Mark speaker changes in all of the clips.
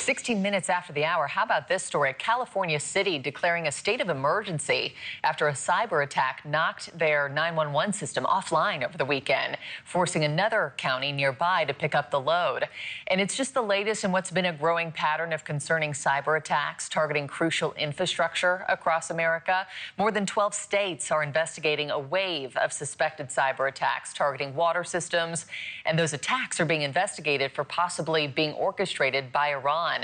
Speaker 1: 16 minutes after the hour, how about this story? A California city declaring a state of emergency after a cyber attack knocked their 911 system offline over the weekend, forcing another county nearby to pick up the load. And it's just the latest in what's been a growing pattern of concerning cyber attacks targeting crucial infrastructure across America. More than 12 states are investigating a wave of suspected cyber attacks targeting water systems, and those attacks are being investigated for possibly being orchestrated by Iran.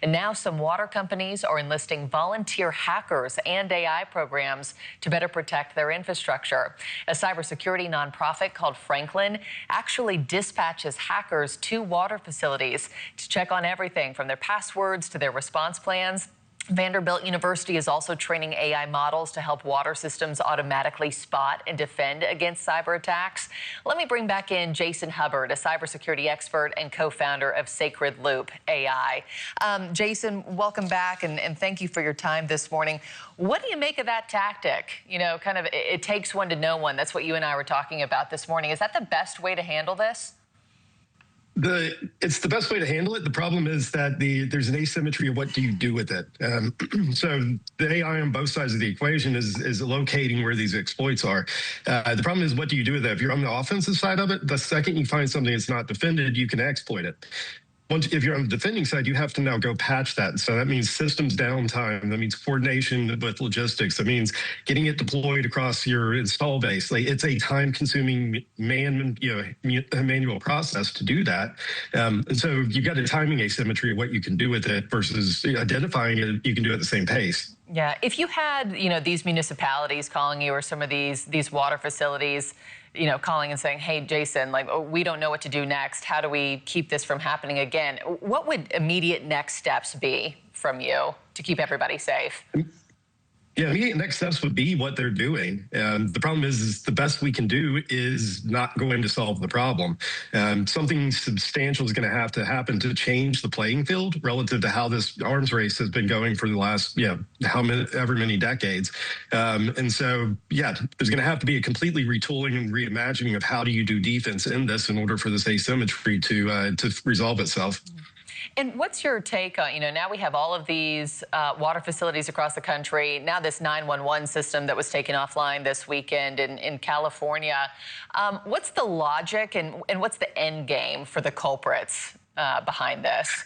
Speaker 1: And now some water companies are enlisting volunteer hackers and AI programs to better protect their infrastructure. A cybersecurity nonprofit called Franklin actually dispatches hackers to water facilities to check on everything from their passwords to their response plans. Vanderbilt University is also training AI models to help water systems automatically spot and defend against cyber attacks. Let me bring back in Jason Hubbard, a cybersecurity expert and co-founder of Sacred Loop AI. Jason, welcome back, and thank you for your time this morning. What do you make of that tactic? You know, kind of it takes one to know one. That's what you and I were talking about this morning. Is that the best way to handle this?
Speaker 2: It's the best way to handle it. The problem is that there's an asymmetry of what do you do with it. So the AI on both sides of the equation is locating where these exploits are. The problem is, what do you do with it? If you're on the offensive side of it, the second you find something that's not defended, you can exploit it. If you're on the defending side, you have to now go patch that. So that means systems downtime. That means coordination with logistics. That means getting it deployed across your install base. Like, it's a time-consuming manual process to do that. And so you've got a timing asymmetry of what you can do with it versus identifying it. You can do it at the same pace.
Speaker 1: Yeah, if you had, these municipalities calling you, or some of these water facilities, calling and saying, hey, Jason, we don't know what to do next. How do we keep this from happening again? What would immediate next steps be from you to keep everybody safe?
Speaker 2: Yeah, immediate next steps would be what they're doing. The problem is the best we can do is not going to solve the problem. Something substantial is going to happen to change the playing field relative to how this arms race has been going for the last, however many decades. And so, yeah, there's going to have to be a completely retooling and reimagining of how do you do defense in this in order for this asymmetry to resolve itself.
Speaker 1: And what's your take on, now we have all of these water facilities across the country, now this 911 system that was taken offline this weekend in California. What's the logic and what's the end game for the culprits behind this?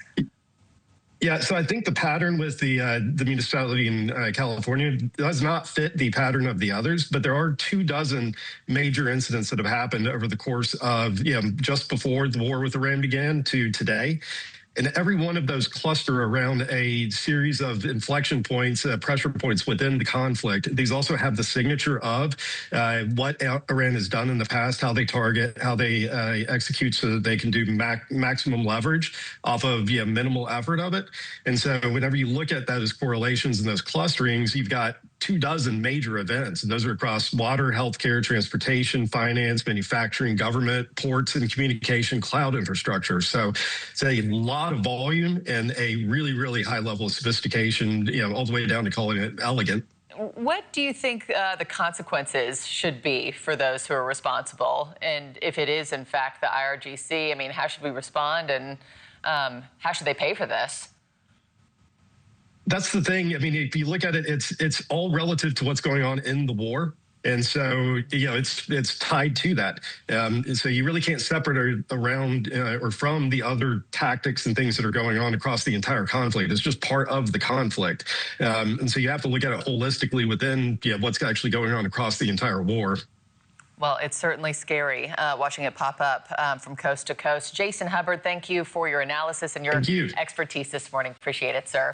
Speaker 2: Yeah, so I think the pattern with the municipality in California does not fit the pattern of the others, but there are 24 major incidents that have happened over the course of, just before the war with Iran began to today. And every one of those cluster around a series of inflection points, pressure points within the conflict. These also have the signature of what Iran has done in the past, how they target, how they execute so that they can do maximum leverage off of minimal effort of it. And so whenever you look at those correlations and those clusterings, you've got 24 major events, and those are across water, healthcare, transportation, finance, manufacturing, government, ports and communication, cloud infrastructure. So it's a lot of volume and a really, really high level of sophistication, all the way down to calling it elegant.
Speaker 1: What do you think the consequences should be for those who are responsible? And if it is, in fact, the IRGC, I mean, how should we respond, and how should they pay for this?
Speaker 2: That's the thing. I mean, if you look at it, it's all relative to what's going on in the war. And so, it's tied to that. So you really can't separate around or from the other tactics and things that are going on across the entire conflict. It's just part of the conflict. And so you have to look at it holistically within what's actually going on across the entire war.
Speaker 1: Well, it's certainly scary watching it pop up from coast to coast. Jason Hubbard, thank you for your analysis and your expertise this morning. Appreciate it, sir.